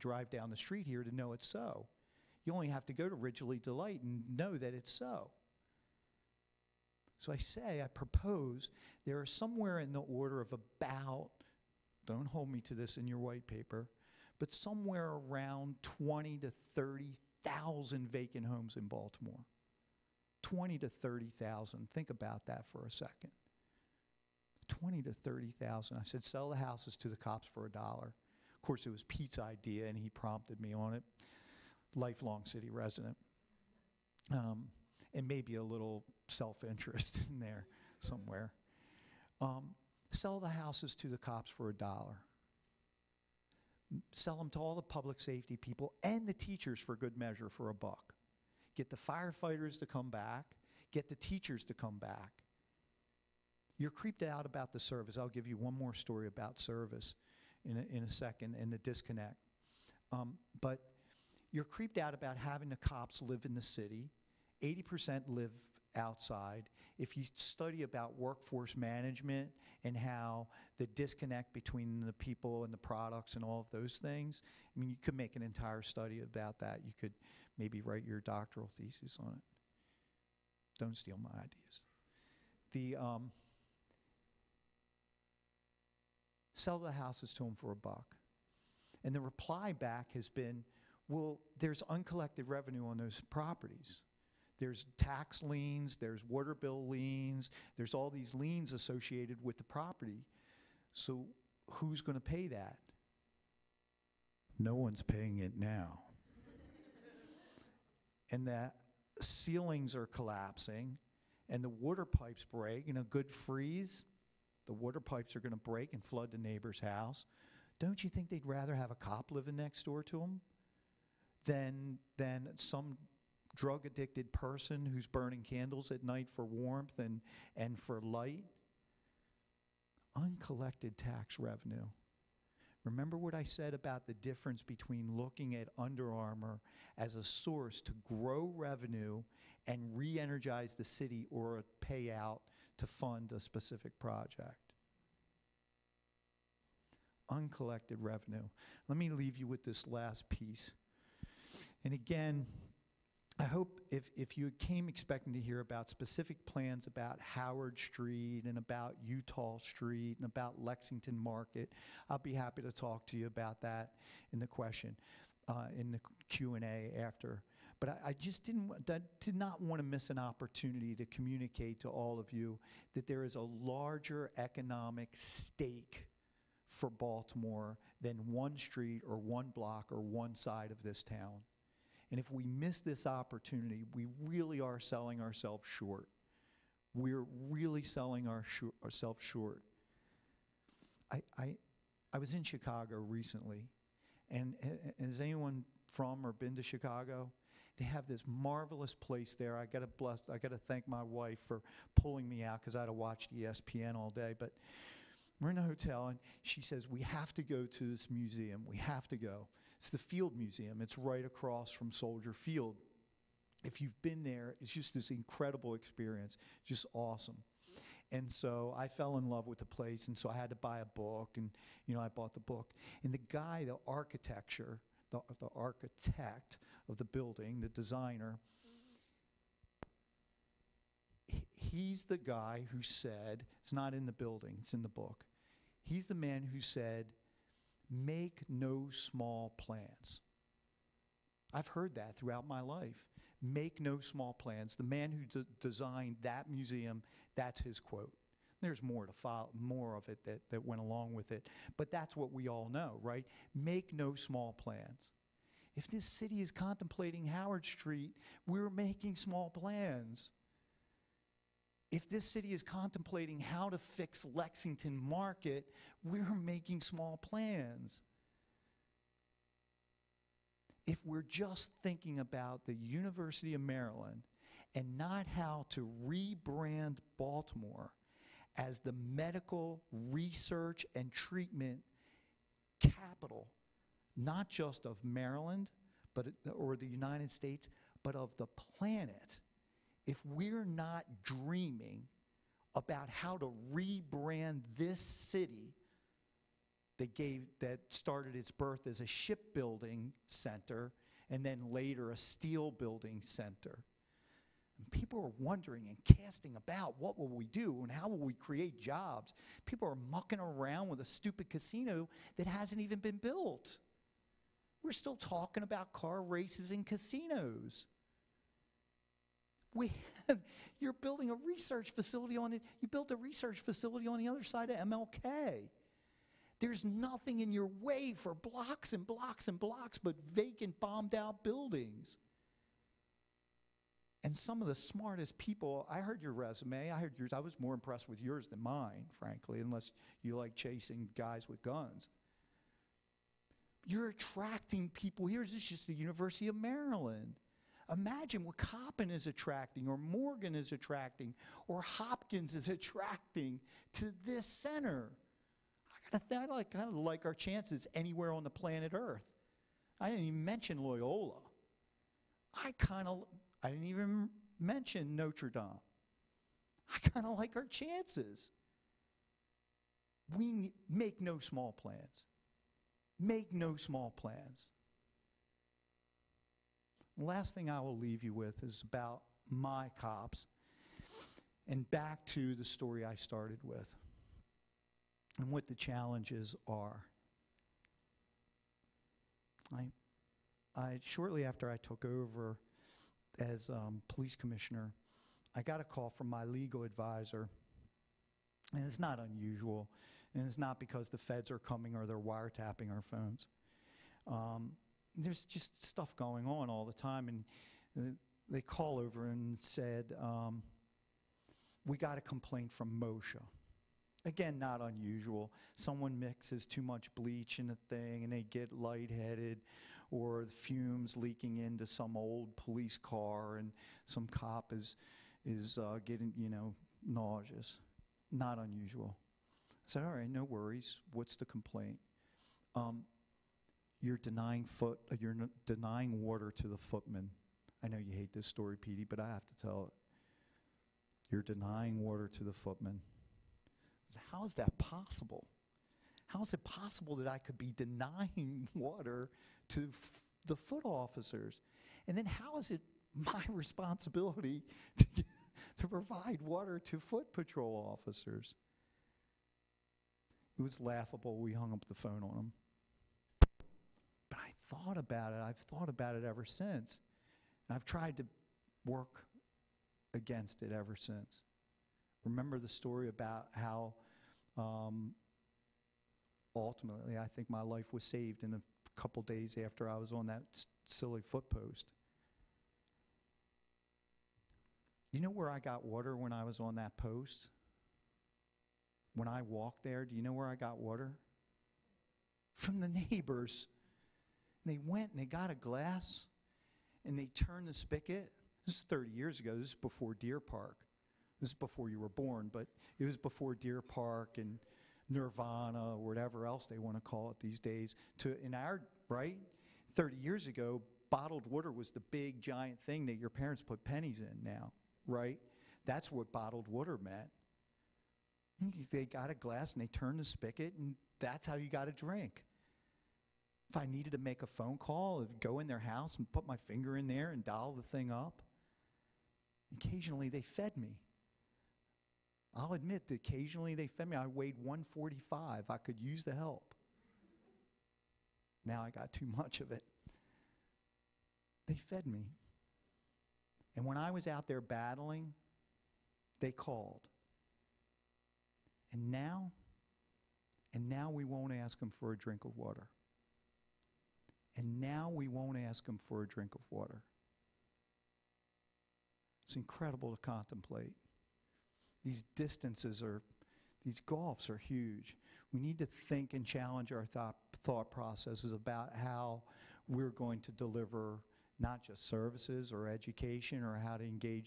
drive down the street here to know it's so. You only have to go to Ridgely Delight and know that it's so. So I propose there are somewhere in the order of about, don't hold me to this in your white paper, but somewhere around 20 to 30,000 vacant homes in Baltimore. 20 to 30,000. Think about that for a second. 20 to 30,000. I said, sell the houses to the cops for $1. Of course, it was Pete's idea, and he prompted me on it. Lifelong city resident. And maybe a little self-interest in there somewhere. Sell the houses to the cops for $1. Sell them to all the public safety people and the teachers for good measure for $1. Get the firefighters to come back. Get the teachers to come back. You're creeped out about the service. I'll give you one more story about service in a second and the disconnect. But you're creeped out about having the cops live in the city. 80% live outside. If you study about workforce management and how the disconnect between the people and the products and all of those things, I mean, you could make an entire study about that. You could maybe write your doctoral thesis on it. Don't steal my ideas. Sell the houses to them for $1. And the reply back has been, well, there's uncollected revenue on those properties. There's tax liens, there's water bill liens, there's all these liens associated with the property. So who's going to pay that? No one's paying it now. And the ceilings are collapsing, and the water pipes break. In a good freeze, the water pipes are going to break and flood the neighbor's house. Don't you think they'd rather have a cop living next door to them than some drug-addicted person who's burning candles at night for warmth and for light? Uncollected tax revenue. Remember what I said about the difference between looking at Under Armour as a source to grow revenue and re-energize the city or a payout to fund a specific project. Uncollected revenue. Let me leave you with this last piece. And again, I hope if you came expecting to hear about specific plans about Howard Street and about Utah Street and about Lexington Market, I'll be happy to talk to you about that in the question, in the Q&A after. But I just did not want to miss an opportunity to communicate to all of you that there is a larger economic stake for Baltimore than one street or one block or one side of this town. And if we miss this opportunity, we really are selling ourselves short. We're really selling ourselves short. I was in Chicago recently, and has anyone from or been to Chicago? They have this marvelous place there. I got to thank my wife for pulling me out because I had to watch ESPN all day. But we're in a hotel, and she says, we have to go to this museum. We have to go. It's the Field Museum. It's right across from Soldier Field. If you've been there, it's just this incredible experience, just awesome. And so I fell in love with the place, and so I had to buy a book, and I bought the book. And the guy, the architect of the building, the designer, he's the guy who said, it's not in the building, it's in the book. He's the man who said, make no small plans. I've heard that throughout my life. Make no small plans. The man who designed that museum, that's his quote. There's more to follow, more of it that went along with it. But that's what we all know, right? Make no small plans. If this city is contemplating Howard Street, we're making small plans. If this city is contemplating how to fix Lexington Market, we're making small plans. If we're just thinking about the University of Maryland and not how to rebrand Baltimore as the medical research and treatment capital, not just of Maryland or the United States, but of the planet, if we're not dreaming about how to rebrand this city that started its birth as a shipbuilding center and then later a steel building center. And people are wondering and casting about, what will we do and how will we create jobs? People are mucking around with a stupid casino that hasn't even been built. We're still talking about car races and casinos. You're building a research facility on it. You built a research facility on the other side of MLK. There's nothing in your way for blocks and blocks and blocks but vacant, bombed out buildings. And some of the smartest people, I heard your resume, I heard yours, I was more impressed with yours than mine, frankly, unless you like chasing guys with guns. You're attracting people here. This is just the University of Maryland. Imagine what Coppin is attracting, or Morgan is attracting, or Hopkins is attracting to this center. I kind of like our chances anywhere on the planet Earth. I didn't even mention Loyola. I didn't even mention Notre Dame. I kind of like our chances. We make no small plans. Make no small plans. The last thing I will leave you with is about my cops, and back to the story I started with and what the challenges are. Shortly after I took over as police commissioner, I got a call from my legal advisor, and it's not unusual, and it's not because the feds are coming or they're wiretapping our phones. There's just stuff going on all the time, and they call over and said, we got a complaint from MOSHA. Again, not unusual. Someone mixes too much bleach in a thing and they get lightheaded, or the fumes leaking into some old police car and some cop is getting, nauseous. Not unusual. I said, all right, no worries. What's the complaint? You're denying water to the footman. I know you hate this story, Petey, but I have to tell it. You're denying water to the footman. I said, how is that possible? How is it possible that I could be denying water to the foot officers? And then how is it my responsibility to provide water to foot patrol officers? It was laughable. We hung up the phone on them. But I thought about it. I've thought about it ever since. And I've tried to work against it ever since. Remember the story about how ultimately I think my life was saved in a couple days after I was on that silly foot post. You know where I got water when I was on that post? When I walked there, do you know where I got water? From the neighbors. And they went and they got a glass and they turned the spigot. This is 30 years ago. This is before Deer Park. This is before you were born, but it was before Deer Park and Nirvana or whatever else they want to call it these days. Right? 30 years ago, bottled water was the big giant thing that your parents put pennies in now, right? That's what bottled water meant. They got a glass and they turned the spigot, and that's how you got a drink. If I needed to make a phone call, I'd go in their house and put my finger in there and dial the thing up. Occasionally they fed me. I'll admit that occasionally they fed me. I weighed 145. I could use the help. Now I got too much of it. They fed me. And when I was out there battling, they called. And now we won't ask them for a drink of water. And now we won't ask them for a drink of water. It's incredible to contemplate. These these gulfs are huge. We need to think and challenge our thought processes about how we're going to deliver not just services or education or how to engage